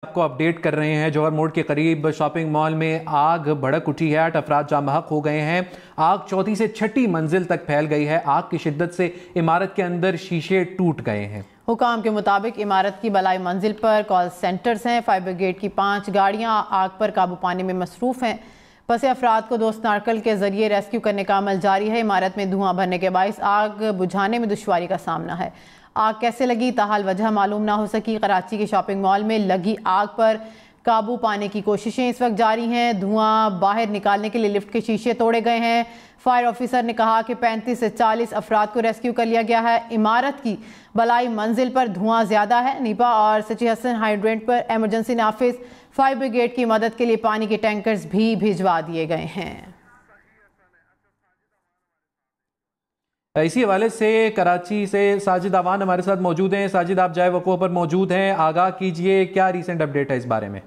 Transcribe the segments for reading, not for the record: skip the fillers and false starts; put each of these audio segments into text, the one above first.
आपको अपडेट कर रहे हैं। जौहर मोड़ के करीब शॉपिंग मॉल में आग भड़क उठी है। 8 अफराद जाँ बहक हो गए हैं। आग चौथी से छठी मंजिल तक फैल गई है। आग की शिद्दत से इमारत के अंदर शीशे टूट गए हैं। हुकाम के मुताबिक इमारत की बलाई मंजिल पर कॉल सेंटर्स हैं। फायर ब्रिगेड की 5 गाड़ियां आग पर काबू पाने में मसरूफ हैं। फंसे अफराद को 2 स्नार्कल के जरिए रेस्क्यू करने का अमल जारी है। इमारत में धुआं भरने के बाइस आग बुझाने में दुश्वारी का सामना है। आग कैसे लगी ताहाल वजह मालूम ना हो सकी। कराची के शॉपिंग मॉल में लगी आग पर काबू पाने की कोशिशें इस वक्त जारी हैं। धुआं बाहर निकालने के लिए लिफ्ट के शीशे तोड़े गए हैं। फायर ऑफिसर ने कहा कि 35 से 40 अफराद को रेस्क्यू कर लिया गया है। इमारत की बलाई मंजिल पर धुआं ज्यादा है। नीपा और सची हसन हाइड्रेंट पर एमरजेंसी नाफिज फायर ब्रिगेड की मदद के लिए पानी के टैंकर्स भी भिजवा दिए गए हैं। इसी हवाले से कराची से साजिद अवान हमारे साथ मौजूद हैं। साजिद, आप जाए वक़्फ़े पर मौजूद हैं, आगाह कीजिए क्या रीसेंट अपडेट है इस बारे में।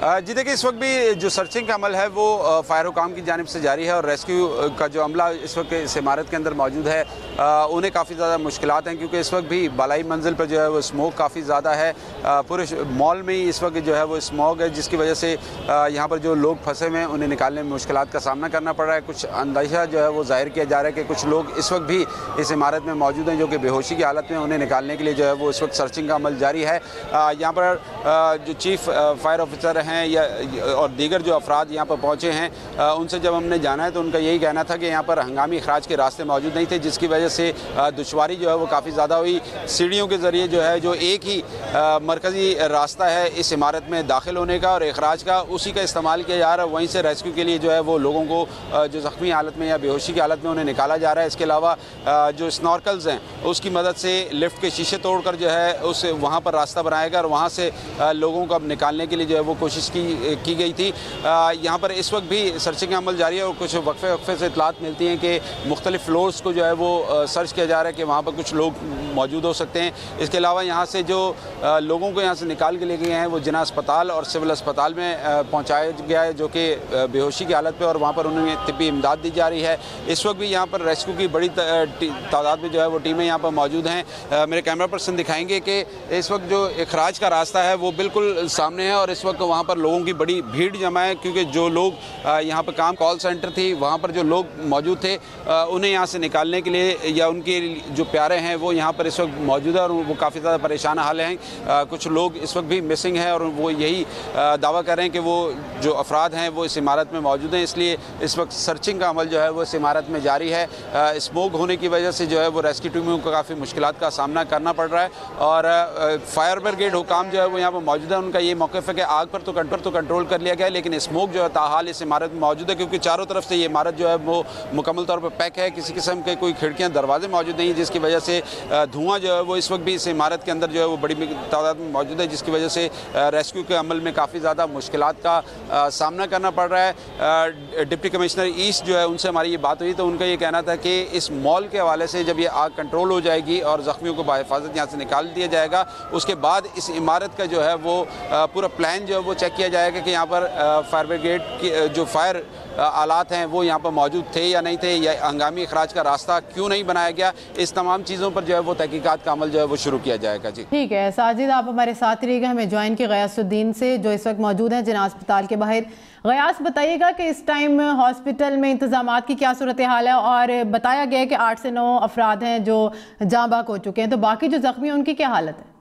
जी देखिए, इस वक्त भी जो सर्चिंग का अमल है वो फायर हुकाम की जानिब से जारी है और रेस्क्यू का जो अमला इस वक्त इस इमारत के अंदर मौजूद है उन्हें काफ़ी ज़्यादा मुश्किलात हैं, क्योंकि इस वक्त भी बालाई मंजिल पर जो है वो स्मोक काफ़ी ज़्यादा है। पूरे मॉल में ही इस वक्त जो है वो स्मोक है, जिसकी वजह से यहाँ पर जो लोग फंसे हुए हैं उन्हें निकालने में मुश्किलात का सामना करना पड़ रहा है। कुछ अंदाज़ा जो है वो जाहिर किया जा रहा है कि कुछ लोग इस वक्त भी इस इमारत में मौजूद हैं जो कि बेहोशी की हालत में, उन्हें निकालने के लिए जो है वो इस वक्त सर्चिंग का अमल जारी है। यहाँ पर जो चीफ फायर ऑफिसर हैं या और दीगर जो अफराद यहाँ पर पहुँचे हैं उनसे जब हमने जाना है तो उनका यही कहना था कि यहाँ पर हंगामी अखराज के रास्ते मौजूद नहीं थे, जिसकी वजह से दुश्वारी जो है वो काफ़ी ज़्यादा हुई। सीढ़ियों के ज़रिए जो है जो एक ही मरकज़ी रास्ता है इस इमारत में दाखिल होने का और अखराज का, उसी का इस्तेमाल किया जा रहा है। वहीं से रेस्क्यू के लिए जो है वो लोगों को जो ज़ख्मी हालत में या बेहोशी की हालत में उन्हें निकाला जा रहा है। इसके अलावा जो स्नॉर्कल्स हैं उसकी मदद से लिफ्ट के शीशे तोड़ कर जो है उस वहाँ पर रास्ता बनाया गया और वहाँ से लोगों को अब निकालने के लिए जो है वो कोशिश की गई थी। यहाँ पर इस वक्त भी सर्चिंग का अमल जारी है और कुछ वक्फे से इतलात मिलती हैं कि मुख्तलिफ फ्लोर्स को जो है वो सर्च किया जा रहा है कि वहाँ पर कुछ लोग मौजूद हो सकते हैं। इसके अलावा यहाँ से जो लोगों को यहाँ से निकाल के ले गए हैं वो जिना अस्पताल और सिविल अस्पताल में पहुँचाया गया है, जो कि बेहोशी की हालत में, और वहाँ पर उन्हें तिब्बी इमदाद दी जा रही है। इस वक्त भी यहाँ पर रेस्क्यू की बड़ी तादाद में जो है वो टीमें यहाँ पर मौजूद हैं। मेरे कैमरा पर्सन दिखाएंगे कि इस वक्त जो अखराज का रास्ता है वो बिल्कुल सामने है और इस वक्त वहाँ पर लोगों की बड़ी भीड़ जमा है, क्योंकि जो लोग यहाँ पर काम कॉल सेंटर थी वहाँ पर जो लोग मौजूद थे उन्हें यहाँ से निकालने के लिए या उनके जो प्यारे हैं वो यहाँ पर इस वक्त मौजूद है और वो काफ़ी ज़्यादा परेशान हाल हैं। कुछ लोग इस वक्त भी मिसिंग हैं और वो यही दावा कर रहे हैं कि वो जो अफराद हैं वो इस इमारत में मौजूद हैं, इसलिए इस वक्त सर्चिंग का अमल जो है वो इस इमारत में जारी है। स्मोक होने की वजह से जो है वो रेस्क्यू टीमों को काफ़ी मुश्किलात का सामना करना पड़ रहा है और फायर ब्रिगेड हुकाम जो है वो यहाँ पर मौजूद है। उनका ये मौक़िफ़ है कि आग पर तो कंट्रोल कर लिया गया है, लेकिन स्मोक जो है ताहाल इस इमारत में मौजूद है, क्योंकि चारों तरफ से ये इमारत जो है वो मुकम्मल तौर पर पैक है। किसी किस्म के कोई खिड़कियां दरवाजे मौजूद नहीं है, जिसकी वजह से धुआं जो है वो इस वक्त भी इस इमारत के अंदर जो है वो बड़ी तादाद में मौजूद है, जिसकी वजह से रेस्क्यू के अमल में काफ़ी ज़्यादा मुश्किलात का सामना करना पड़ रहा है। डिप्टी कमिश्नर ईस्ट जो है उनसे हमारी ये बात हुई तो उनका ये कहना था कि इस मॉल के हवाले से जब ये आग कंट्रोल हो जाएगी और ज़ख्मियों को बाहिफाजत यहाँ से निकाल दिया जाएगा, उसके बाद इस इमारत का जो है वो पूरा प्लान जो है वो चेक किया जाएगा कि यहाँ पर फायर ब्रिगेड की जो फायर आलात हैं वो यहाँ पर मौजूद थे या नहीं थे, या हंगामी अखराज का रास्ता क्यों नहीं बनाया गया। इस तमाम चीज़ों पर जो है वो तहकीकात का अमल जो है वो शुरू किया जाएगा। जी ठीक है साजिद, आप हमारे साथ रहिएगा। हमें ज्वाइन की गयासुद्दीन से जो इस वक्त मौजूद हैं जिना अस्पताल के बाहर। गयास, बताइएगा कि इस टाइम हॉस्पिटल में इंतजामात की क्या सूरत हाल है, और बताया गया है कि 8 से 9 अफराद हैं जो जाँ बहक हो चुके हैं, तो बाकी जो जख्मी हैं उनकी क्या हालत है?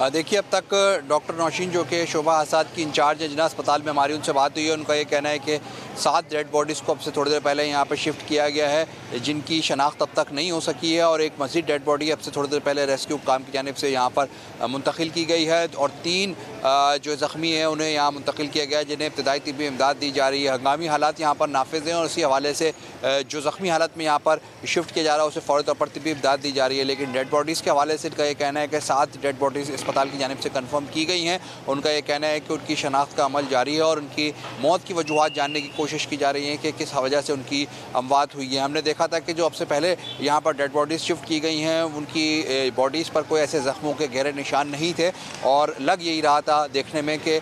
देखिए, अब तक डॉक्टर नौशीन जो कि शोबा हसाद की इंचार्ज है जिना अस्पताल में, हमारी उनसे बात हुई है। उनका ये कहना है कि 7 डेड बॉडीज़ को अब से थोड़ी देर पहले यहाँ पर शिफ्ट किया गया है, जिनकी शनाख्त अब तक नहीं हो सकी है, और एक मज़ीद डेड बॉडी अब से थोड़ी देर पहले रेस्क्यू काम की जानिब से यहाँ पर मुंतकिल की गई है, और 3 जो ज़ख्मी हैं उन्हें यहाँ मुंतकिल किया गया है, जिन्हें इब्तदाई तिब्बी इमदाद दी जा रही है। हंगामी हालात यहाँ पर नाफिज हैं और इसी हवाले से जो ज़ख्मी हालत में यहाँ पर शिफ्ट किया जा रहा है उसे फ़ौरी तौर पर तिब्बी इमदाद दी जा रही है। लेकिन डेड बॉडीज़ के हवाले से इनका ये कहना है कि 7 डेड बॉडीज़ अस्पताल की जानिब से कन्फर्म की गई हैं। उनका ये कहना है कि उनकी शनाख्त का अमल जारी है और उनकी मौत की वजूहात जानने की कोशिश कोशिश की जा रही है कि किस वजह से उनकी अमवात हुई है। हमने देखा था कि जो अब से पहले यहाँ पर डेड बॉडीज़ शिफ्ट की गई हैं उनकी बॉडीज़ पर कोई ऐसे ज़ख्मों के गहरे निशान नहीं थे और लग यही रहा था देखने में कि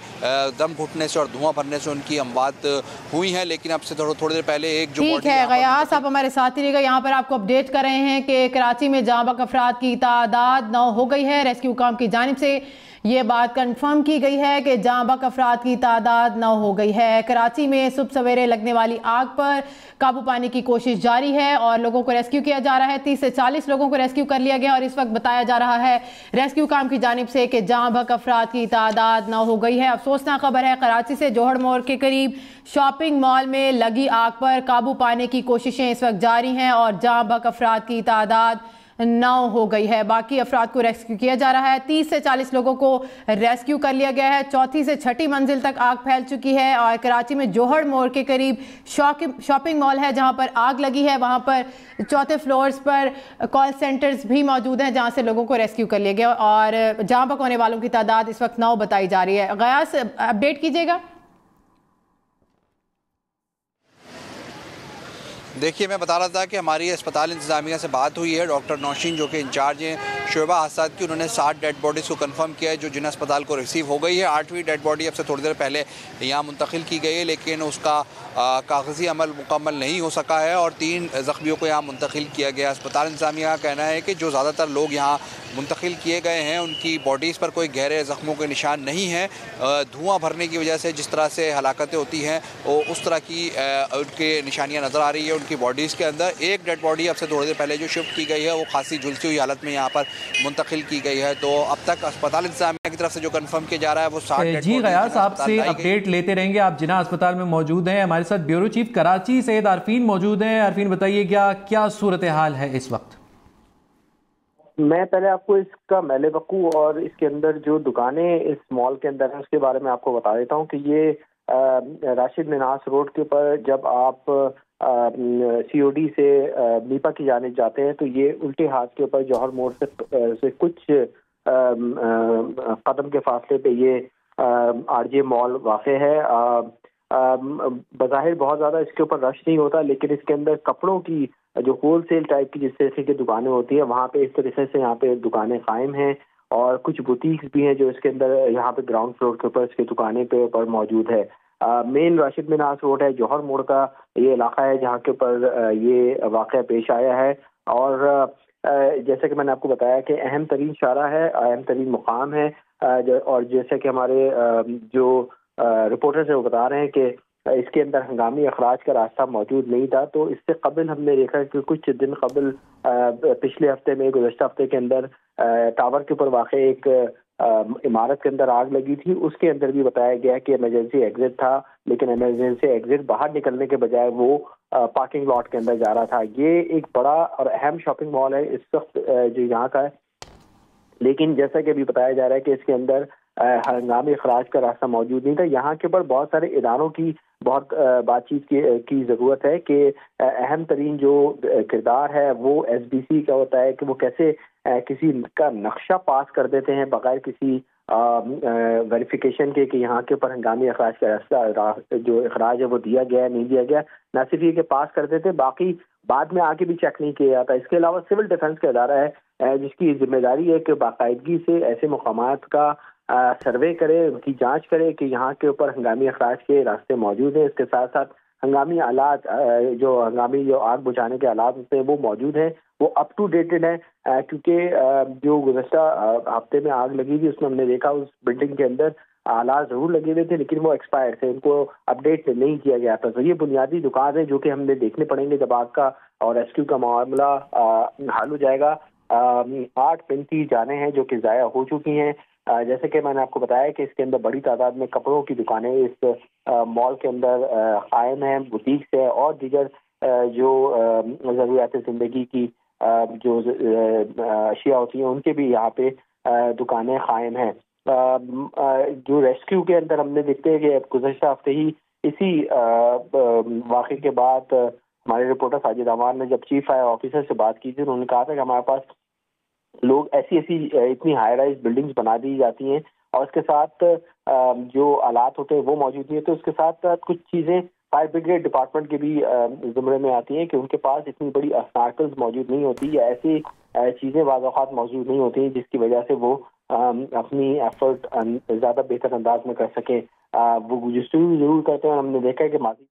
दम घुटने से और धुआं भरने से उनकी अमवात हुई है। लेकिन अब से थोड़ी देर पहले एक जो ठीक है गयास, आप हमारे साथ ही रहेगा। यहाँ पर आपको अपडेट कर रहे हैं कि कराची में जाँ बहक अफराद की तादाद 9 हो गई है। रेस्क्यू काम की जानिब से ये बात कंफर्म की गई है कि जाँ बहक अफराद की तादाद 9 हो गई है। कराची में सुबह सवेरे लगने वाली आग पर काबू पाने की कोशिश जारी है और लोगों को रेस्क्यू किया जा रहा है। 30 से 40 लोगों को रेस्क्यू कर लिया गया और इस वक्त बताया जा रहा है रेस्क्यू काम की जानिब से कि जाँ बहक अफराद की तादाद 9 हो गई है। अफसोसनाक खबर है, कराची से जोहड़ मोड़ के करीब शॉपिंग मॉल में लगी आग पर काबू पाने की कोशिशें इस वक्त जारी हैं और जाँ बहक अफराद की तादाद 9 हो गई है। बाकी अफराद को रेस्क्यू किया जा रहा है। 30 से 40 लोगों को रेस्क्यू कर लिया गया है। चौथी से छठी मंजिल तक आग फैल चुकी है और कराची में जोहड़ मोड़ के करीब शॉपिंग मॉल है जहां पर आग लगी है। वहां पर चौथे फ्लोर्स पर कॉल सेंटर्स भी मौजूद हैं जहां से लोगों को रेस्क्यू कर लिया गया और जाँ बहक होने वालों की तादाद इस वक्त 9 बताई जा रही है। गयास, अपडेट कीजिएगा। देखिए, मैं बता रहा था कि हमारी अस्पताल इंतज़ामिया से बात हुई है। डॉक्टर नौशीन जो कि इंचार्ज हैं शोबा हादसात की, उन्होंने 60 डेड बॉडीज़ को कंफर्म किया है जो जिन अस्पताल को रिसीव हो गई है। 8वीं डेड बॉडी अब से थोड़ी देर पहले यहाँ मुंतकिल की गई है लेकिन उसका कागज़ी अमल मुकम्मल नहीं हो सका है और 3 ज़ख्मियों को यहाँ मुंतकिल किया गया। अस्पताल इंतज़ामिया का कहना है कि जो ज़्यादातर लोग यहाँ मुंतकिल किए गए हैं उनकी बॉडीज़ पर कोई गहरे ज़ख्मों के निशान नहीं हैं। धुआं भरने की वजह से जिस तरह से हलाकतें होती हैं वो उस तरह की उनके निशानियाँ नज़र आ रही है उनकी बॉडीज़ के अंदर। एक डेड बॉडी अब से थोड़ी देर पहले जो शिफ्ट की गई है वो खासी झुलसी हुई हालत में यहाँ पर मुंतकिल की गई है। तो अब तक अस्पताल इंतज़ामिया की तरफ से जो कंफर्म किया जा रहा है वो 60 जी गयास, आपसे अपडेट लेते रहेंगे। आप जिना अस्पताल में मौजूद हैं। हमारे साथ ब्यूरो चीफ कराची सैयद आरफीन मौजूद हैं। आरफीन, बताइए क्या सूरत हाल है इस वक्त? मैं पहले आपको इसका मेले वकू और इसके अंदर जो दुकानें इस मॉल के अंदर हैं उसके बारे में आपको बता देता हूँ कि ये राशिद मिनास रोड के ऊपर जब आप COD से मीपा की जानिब जाते हैं तो ये उल्टे हाथ के ऊपर जौहर मोड़ से कुछ कदम के फासले पे ये RJ मॉल वाक़ है। बज़ाहिर बहुत ज़्यादा इसके ऊपर रश नहीं होता लेकिन इसके अंदर कपड़ों की जो होलसेल टाइप की जिस तरह की दुकानें होती हैं वहाँ पे इस तरीके से यहाँ पे दुकानें कायम हैं और कुछ बुटीक्स भी हैं जो इसके अंदर यहाँ पे ग्राउंड फ्लोर के ऊपर इसकी दुकानें पे ऊपर मौजूद है। मेन राशिद मिनास रोड है, जौहर मोड़ का ये इलाका है जहाँ के ऊपर ये वाक़या पेश आया है और जैसे कि मैंने आपको बताया कि अहम तरीन शारा है, अहम तरीन मुकाम है और जैसे कि हमारे जो रिपोर्टर्स हैं वो बता रहे हैं कि इसके अंदर हंगामी अखराज का रास्ता मौजूद नहीं था। तो इससे कबल हमने देखा कि कुछ दिन कबल पिछले हफ्ते में गुज़श्ता हफ्ते के अंदर टावर के ऊपर वाक़ एक इमारत के अंदर आग लगी थी। उसके अंदर भी बताया गया कि इमरजेंसी एग्जिट था लेकिन इमरजेंसी एग्जिट बाहर निकलने के बजाय वो पार्किंग लॉट के अंदर जा रहा था। ये एक बड़ा और अहम शॉपिंग मॉल है इस वक्त जो यहाँ का है, लेकिन जैसा कि अभी बताया जा रहा है कि इसके अंदर हंगामी अखराज का रास्ता मौजूद नहीं था। यहाँ के ऊपर बहुत सारे इदारों की बहुत बातचीत की ज़रूरत है कि अहम तरीन जो किरदार है वो SBC का होता है कि वो कैसे किसी का नक्शा पास कर देते हैं बगैर किसी वेरिफिकेशन के कि यहाँ के ऊपर हंगामी अखराज का रास्ता जो अखराज है वो दिया गया है नहीं दिया गया। न सिर्फ ये कि पास कर देते बाकी बाद में आके भी चेक नहीं किया जाता। इसके अलावा सिविल डिफेंस का इदारा है जिसकी जिम्मेदारी है कि बाकायदगी से ऐसे मकामात का सर्वे करे, उनकी जांच करे कि यहाँ के ऊपर हंगामी अखराज के रास्ते मौजूद हैं। इसके साथ साथ हंगामी आलात जो आग बुझाने के आलात होते हैं वो मौजूद हैं, वो अप टू डेटेड है क्योंकि जो गुज़श्ता हफ्ते में आग लगी थी उसमें हमने देखा उस बिल्डिंग के अंदर आलात जरूर लगे हुए थे लेकिन वो एक्सपायर थे, उनको अपडेट नहीं किया गया था। तो ये बुनियादी दुकान है जो कि हमने देखने पड़ेंगे जब आग का और रेस्क्यू का मामला हल हो जाएगा। 8 जाने हैं जो कि ज़ाया हो चुकी हैं। जैसे कि मैंने आपको बताया कि इसके अंदर बड़ी तादाद में कपड़ों की दुकानें इस मॉल के अंदर कायम हैं, बुटीक्स है और दीगर जो ज़रूरियात ज़िंदगी की जो अशिया होती हैं उनके भी यहाँ पे दुकानें कायम हैं। जो रेस्क्यू के अंदर हमने देखते हैं कि गुज़श्ता हफ्ते ही इसी वाक़े के बाद हमारे रिपोर्टर साजिद अमान ने जब चीफ फायर ऑफिसर से बात की थी उन्होंने कहा था कि हमारे पास लोग ऐसी इतनी हाई राइज बिल्डिंग्स बना दी जाती हैं और उसके साथ जो आलात होते हैं वो मौजूद नहीं है, तो उसके साथ साथ कुछ चीज़ें फायर ब्रिगेड डिपार्टमेंट के भी जुमरे में आती हैं कि उनके पास इतनी बड़ी स्नार्कल्स मौजूद नहीं होती या ऐसी चीज़ें बाज़ औक़ात मौजूद नहीं होती जिसकी वजह से वो अपनी एफर्ट ज़्यादा बेहतर अंदाज में कर सकें। वो जरूर करते हैं। हमने देखा है कि माजी